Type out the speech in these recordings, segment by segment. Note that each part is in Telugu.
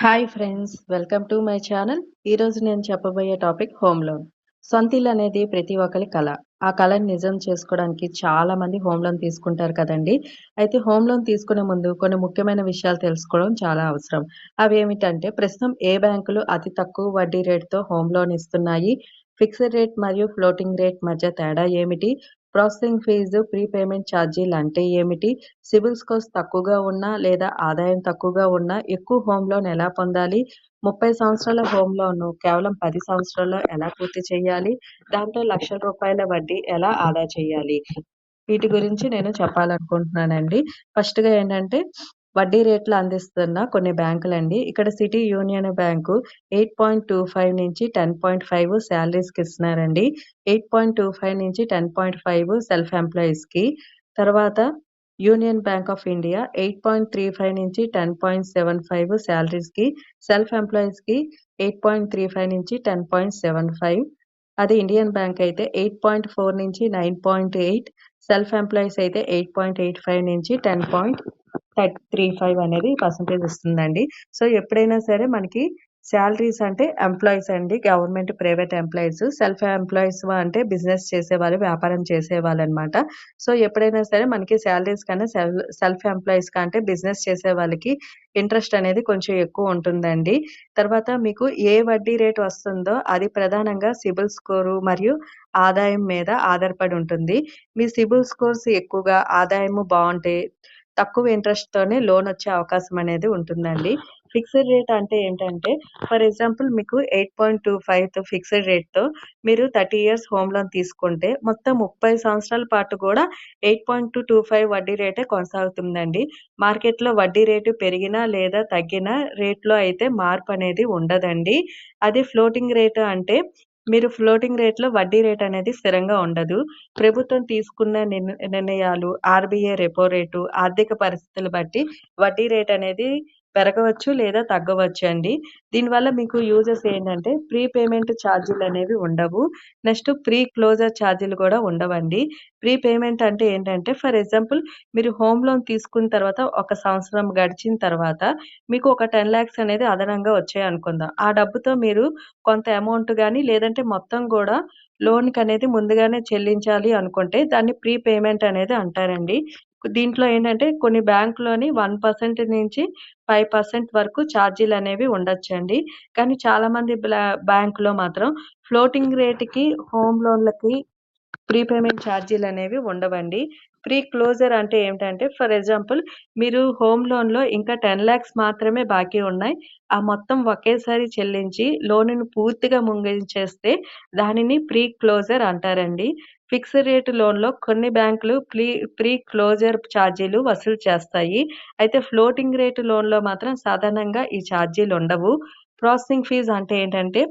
Hi friends, welcome to my channel. ఈరోజు నేను చెప్పబోయే టాపిక్ హోమ్ లోన్. సొంత ఇల్లు అనేది ప్రతి ఒక్కరి కల. ఆ కళని నిజం చేసుకోవడానికి చాలా మంది హోమ్ లోన్ తీసుకుంటారు కదండి. అయితే హోమ్ లోన్ తీసుకునే ముందు కొన్ని ముఖ్యమైన విషయాలు తెలుసుకోవడం చాలా అవసరం. అవి ఏమిటంటే, ప్రస్తుతం ఏ బ్యాంకులు అతి తక్కువ వడ్డీ రేటుతో హోమ్ లోన్ ఇస్తున్నాయి, ఫిక్స్డ్ రేట్ మరియు ఫ్లోటింగ్ రేట్ మధ్య తేడా ఏమిటి, ప్రాసెసింగ్ ఫీజు, ప్రీపేమెంట్ ఛార్జీలు అంటే ఏమిటి, సిబిల్ స్కోర్స్ తక్కువగా ఉన్నా లేదా ఆదాయం తక్కువగా ఉన్నా ఎక్కువ హోమ్ లోన్ ఎలా పొందాలి, 30 సంవత్సరాల హోమ్ లోన్‌ను కేవలం 10 సంవత్సరాల్లో ఎలా పూర్తి చేయాలి, దాంట్లో లక్షల రూపాయల వడ్డీ ఎలా ఆదా చేయాలి, వీటి గురించి నేను చెప్పాలనుకుంటున్నానండి. ఫస్ట్‌గా ఏంటంటే, వడ్డీ రేట్లు అందిస్తున్న కొన్ని బ్యాంకులండి. ఇక్కడ సిటీ యూనియన్ బ్యాంకు 8.25 నుంచి 10.5 సాలరీస్‌కి ఇస్తున్నారండి. 8.25 నుంచి 10.5 సెల్ఫ్ ఎంప్లాయీస్‌కి. తర్వాత యూనియన్ బ్యాంక్ ఆఫ్ ఇండియా 8.35 నుంచి 10.75 సాలరీస్‌కి, సెల్ఫ్ ఎంప్లాయీస్‌కి 8.35 నుంచి 10.75. అదే ఇండియన్ బ్యాంక్ అయితే 8.4 నుంచి 9.8, సెల్ఫ్ ఎంప్లాయీస్ అయితే 8.85 నుంచి 10.35 అనేది పర్సెంటేజ్ ఇస్తుందండి. సో, ఎప్పుడైనా సరే మనకి సాలరీస్ అంటే ఎంప్లాయీస్ అండి. Government, private employees. Self employees అంటే బిజినెస్ చేసేవాళ్ళు, వ్యాపారం చేసేవాళ్ళనమాట. సో, ఎప్పుడైనా సరే మనకి సాలరీస్ కన్నా సెల్ఫ్ ఎంప్లాయీస్ కంటే బిజినెస్ చేసే వాళ్ళకి ఇంట్రెస్ట్ అనేది కొంచెం ఎక్కువ ఉంటుందండి. తర్వాత మీకు ఏ వడ్డీ రేట్ వస్తుందో అది ప్రధానంగా సిబిల్ స్కోరు మరియు ఆదాయం మీద ఆధారపడి ఉంటుంది. మీ సిబిల్ స్కోర్స్ ఎక్కువగా, ఆదాయము బావుంటే తక్కువ ఇంట్రెస్ట్‌తోనే లోన్ వచ్చే అవకాశం అనేది ఉంటుందండి. ఫిక్స్డ్ రేట్ అంటే ఏంటంటే, ఫర్ ఎగ్జాంపుల్ మీకు 8.25తో ఫిక్స్డ్ రేట్‌తో మీరు 30 ఇయర్స్ హోమ్ లోన్ తీసుకుంటే మొత్తం 30 సంవత్సరాల పాటు కూడా 8.25 వడ్డీ రేటే కొనసాగుతుందండి. మార్కెట్‌లో వడ్డీ రేటు పెరిగినా లేదా తగ్గినా రేట్‌లో అయితే మార్పనేది ఉండదండి. అదే ఫ్లోటింగ్ రేట్ అంటే, మీరు ఫ్లోటింగ్ రేట్‌లో వడ్డీ రేట్ అనేది స్థిరంగా ఉండదు. ప్రభుత్వం తీసుకున్న నిర్ణయాలు, ఆర్‌బీఐ రెపో రేటు, ఆర్థిక పరిస్థితులు బట్టి వడ్డీ రేట్ అనేది పెరగవచ్చు లేదా తగ్గవచ్చండి. దీనివల్ల మీకు యూజెస్ ఏంటంటే, ప్రీపేమెంట్ ఛార్జీలనేవి ఉండవు. నెక్స్ట్ ప్రీ క్లోజర్ ఛార్జీలు కూడా ఉండవండి. ప్రీపేమెంట్ అంటే ఏంటంటే, ఫర్ ఎగ్జాంపుల్ మీరు హోమ్ లోన్ తీసుకున్న తర్వాత ఒక సంవత్సరం గడిచిన తర్వాత మీకు ఒక 10,00,000 అనేది అదనంగా వచ్చాయనుకుందాం. ఆ డబ్బుతో మీరు కొంత అమౌంట్ గాని లేదంటే మొత్తం గూడా లోన్‌కనేది ముందుగానే చెల్లించాలి అనుకుంటే దాన్ని ప్రీపేమెంట్ అనేది అంటారండి. దీంట్లో ఏంటంటే కొన్ని బ్యాంక్‌లోని 1% నుంచి 5% వరకు ఛార్జీలనేవి ఉండొచ్చండి. కానీ చాలామంది బ్యాంక్‌లో మాత్రం ఫ్లోటింగ్ రేట్‌కి హోమ్ లోన్‌లకి ప్రీపేమెంట్ ఛార్జీలనేవి ఉండవండి. ప్రీ క్లోజర్ అంటే ఏంటంటే, ఫర్ ఎగ్జాంపుల్ మీరు హోమ్ లోన్‌లో ఇంకా 10,00,000 మాత్రమే బాకీ ఉన్నాయి. ఆ మొత్తం ఒకేసారి చెల్లించి లోనుని పూర్తిగా ముగించేస్తే దానిని ప్రీ క్లోజర్ అంటారండి. ఫిక్స్డ్ రేట్ లోన్‌లో కొన్ని బ్యాంకులు ప్రీ క్లోజర్ ఛార్జీలు వసూలు చేస్తాయి. అయితే ఫ్లోటింగ్ రేట్ లోన్‌లో మాత్రం సాధారణంగా ఈ ఛార్జీలుండవు. ప్రాసెసింగ్ ఫీజ్ అంటే ఏంటంటే,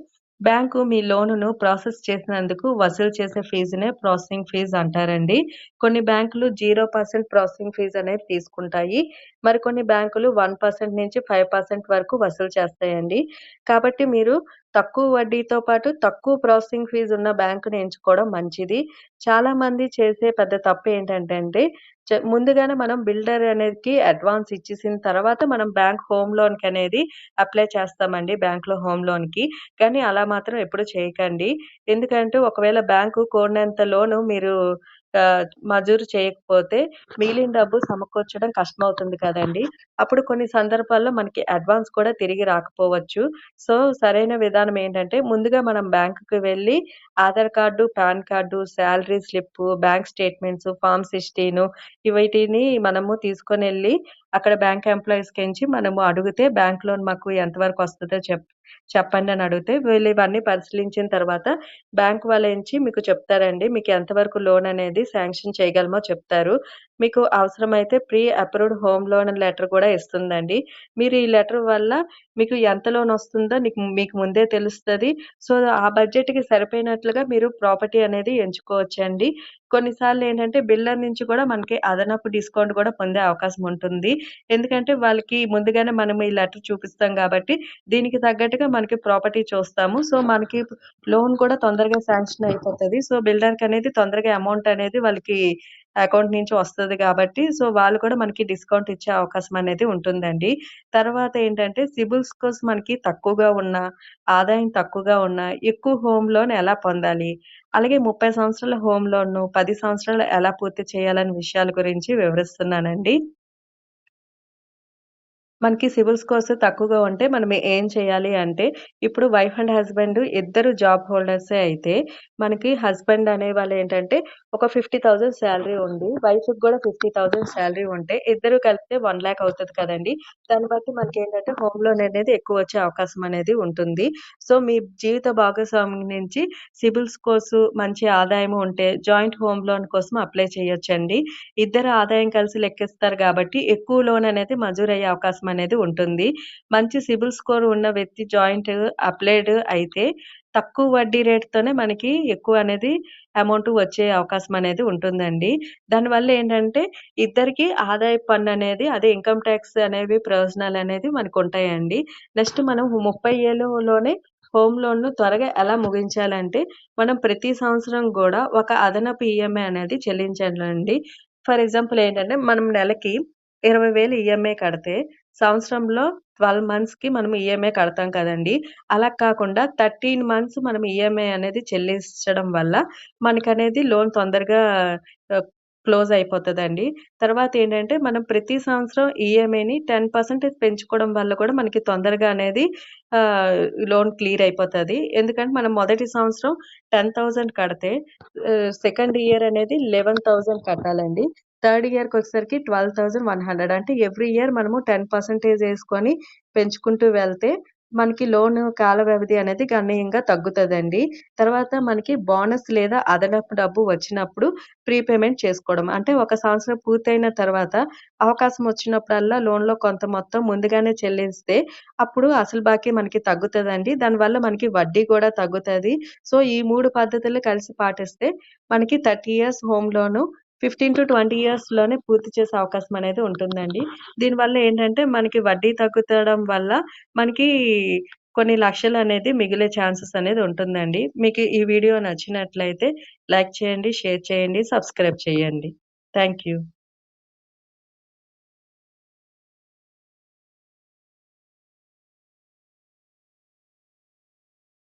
బ్యాంకు మీ లోనును ప్రాసెస్ చేసినందుకు వసూలు చేసే ఫీజునే ప్రాసెసింగ్ ఫీజ్ అంటారండి. కొన్ని బ్యాంకులు 0% ప్రాసెసింగ్ ఫీజ్ అనేది తీసుకుంటాయి. మరికొన్ని బ్యాంకులు 1% నుంచి 5% వరకు వసూలు చేస్తాయండి. కాబట్టి మీరు తక్కువ వడ్డీతో పాటు తక్కువ ప్రాసెసింగ్ ఫీజ్ ఉన్న బ్యాంకుని ఎంచుకోవడం మంచిది. చాలామంది చేసే పెద్ద తప్పేంటంటే అండి, ముందుగానే మనం బిల్డర్ అనేదికి అడ్వాన్స్ ఇచ్చేసిన తర్వాత మనం బ్యాంక్ హోమ్ లోన్‌కనేది అప్లై చేస్తామండి బ్యాంక్‌లో హోమ్ లోన్‌కి. కానీ అలా మాత్రం ఎప్పుడు చేయకండి. ఎందుకంటే ఒకవేళ బ్యాంకు కోరినంత లోను మీరు మంజూరు చేయకపోతే మిగిలిన డబ్బు సమకూర్చడం కష్టమవుతుంది కదండీ! అప్పుడు కొన్ని సందర్భాల్లో మనకి అడ్వాన్స్ కూడా తిరిగి రాకపోవచ్చు. సో, సరైన విధానం ఏంటంటే, ముందుగా మనం బ్యాంకుకి వెళ్లి Aadhaar card, PAN card, salary slip, bank statements, form 16 వీటిని మనము తీసుకొనెళ్లి అక్కడ బ్యాంక్ ఎంప్లాయీస్‌కించి మనము అడిగితే బ్యాంక్ లోన్ మాకు ఎంతవరకు వస్తదో చెప్పండని అడిగితే వీళ్ళు ఇవన్నీ పరిశీలించిన తర్వాత బ్యాంక్ వాళ్ళేంచి మీకు చెప్తారండి. మీకు ఎంతవరకు లోన్ అనేది శాంక్షన్ చేయగలమో చెప్తారు. మీకు అవసరమైతే pre approved home loan letter కూడా ఇస్తుందండి. మీరు ఈ లెటర్ వల్ల మీకు ఎంత లోన్ వస్తుందో మీకు ముందే తెలుస్తది. సో, ఆ బడ్జెట్‌కి సరిపోయినట్లుగా మీరు ప్రాపర్టీ అనేది ఎంచుకోవచ్చండి. కొన్నిసార్లు ఏంటంటే బిల్డర్ నుంచి కూడా మనకి అదనపు డిస్కౌంట్ కూడా పొందే అవకాశం ఉంటుంది. ఎందుకంటే వాళ్ళకి ముందుగానే మనం ఈ లెటర్ చూపిస్తాం కాబట్టి దీనికి తగ్గట్టుగా మనకి ప్రాపర్టీ చూస్తాము. సో, మనకి లోన్ కూడా తొందరగా శాంక్షన్ అయిపోతది. సో, బిల్డర్‌కనేది తొందరగా అమౌంట్ అనేది వాళ్ళకి అకౌంట్ నుంచి వస్తది కాబట్టి, సో, వాళ్ళు కూడా మనకి డిస్కౌంట్ ఇచ్చే అవకాశం అనేది ఉంటుందండి. తర్వాత ఏంటంటే సిబిల్ స్కోర్స్ మనకి తక్కువగా ఉన్నా, ఆదాయం తక్కువగా ఉన్నా, ఎక్కువ హోమ్ లోన్ ఎలా పొందాలి? అలాగే 30 సంవత్సరాల హోమ్ లోన్‌ను 10 సంవత్సరాలు ఎలా పూర్తి చేయాలనే విషయాల గురించి వివరిస్తున్నానండి. మనకి సిబిల్ స్కోర్స్ తక్కువగా ఉంటే మనం ఏం చేయాలి అంటే, ఇప్పుడు వైఫ్ అండ్ హస్బెండ్ ఇద్దరు జాబ్ హోల్డర్సే అయితే, మనకి హస్బెండ్ అనేవాళ్ళేంటంటే ఒక 50,000 సాలరీ ఉండి, వైఫ్‌కి గూడా 50,000 సాలరీ ఉంటే, ఇద్దరు కలిపితే 1,00,000 అవుతది కదండీ! దాన్ని బట్టి మనకేంటంటే హోమ్ లోన్ అనేది ఎక్కువొచ్చే అవకాశం అనేది ఉంటుంది. సో, మీ జీవిత భాగస్వామి నుంచి సిబిల్ స్కోర్స్ మంచి ఆదాయం ఉంటే, జాయింట్ హోమ్ లోన్ కోసం అప్లై చేయొచ్చండి. ఇద్దరి ఆదాయం కలిసి లెక్కిస్తారు గాబట్టి, ఎక్కువ లోన్ అనేది మంజూరయ్యే అవకాశం అనేది ఉంటుంది. మంచి సిబిల్ స్కోర్ ఉన్న వ్యక్తి జాయింట్ అప్లైడ్ అయితే, తక్కువ వడ్డీ రేట్‌తోనే మనకి ఎక్కువ అనేది అమౌంట్ వచ్చే అవకాశం అనేది ఉంటుందండి. దానివల్ల ఏంటంటే, ఇద్దరికీ ఆదాయపు పన్ననేది అదే ఇన్‌కమ్ టాక్స్ అనేవి ప్రయోజనాలనేది మనకుంటాయండి. నెక్స్ట్ మనం 30 ఏళ్లలోనే హోమ్ లోన్‌ను త్వరగా ఎలా ముగించాలంటే, మనం ప్రతి సంవత్సరం గూడా ఒక అదనపు ఈఎంఐ అనేది చెల్లించాలండి. ఫర్ ఎగ్జాంపుల్ ఏంటంటే, మనం నెలకి 20,000 ఈఎంఐ కడితే, సంవత్సరంలో 12 మంత్స్‌కి మనం ఈఎంఐ కడతాం కదండీ! అలా కాకుండా 13 మంత్స్ మనం ఈఎంఐ అనేది చెల్లించడం వల్ల, మనకనేది లోన్ తొందరగా ఆహ్, క్లోజ్ అయిపోతదండి. తర్వాతేంటంటే, మనం ప్రతి సంవత్సరం ఈఎంఐని 10% పెంచుకోవడం వల్ల కూడా మనకి తొందరగా అనేది ఆహ్, లోన్ క్లియర్ అయిపోతది. ఎందుకంటే, మనం మొదటి సంవత్సరం 10,000 కడితే సెకండ్ ఇయర్ అనేది 11,000 కట్టాలండి. థర్డ్ ఇయర్‌కొచ్చేసరికి 12,100 అంటే ఎవ్రీ ఇయర్ మనము 10% యేసుకొని పెంచుకుంటూ వెళ్తే, మనకి లోను కాల వ్యవధి అనేది గణనీయంగా తగ్గుతదండి. తర్వాత మనకి బోనస్ లేదా అదనపు డబ్బు వచ్చినప్పుడు ప్రీపేమెంట్ చేసుకోవడం. అంటే ఒక సంవత్సరం పూర్తయిన తర్వాత అవకాశం వచ్చినప్పుడల్లా లోన్‌లో కొంత మొత్తం ముందుగానే చెల్లిస్తే, అప్పుడు అసలు బాకీ మనకి తగ్గుతదండి. దానివల్ల మనకి వడ్డీ కూడా తగ్గుతది. సో, ఈ 3 పద్ధతులు కలిసి పాటిస్తే మనకి 30 ఇయర్స్ హోమ్ లోను 15-20 ఇయర్స్‌లోనే పూర్తి చేసే అవకాశం అనేది ఉంటుందండి. దీనివల్ల ఏంటంటే మనకి వడ్డీ తగ్గుతడం వల్ల మనకి కొన్ని లక్షలనేది మిగిలే ఛాన్సెస్ అనేది ఉంటుందండి. మీకు ఈ వీడియో నచ్చినట్లయితే లైక్ చేయండి, షేర్ చేయండి, సబ్స్క్రైబ్ చేయండి. Thank you.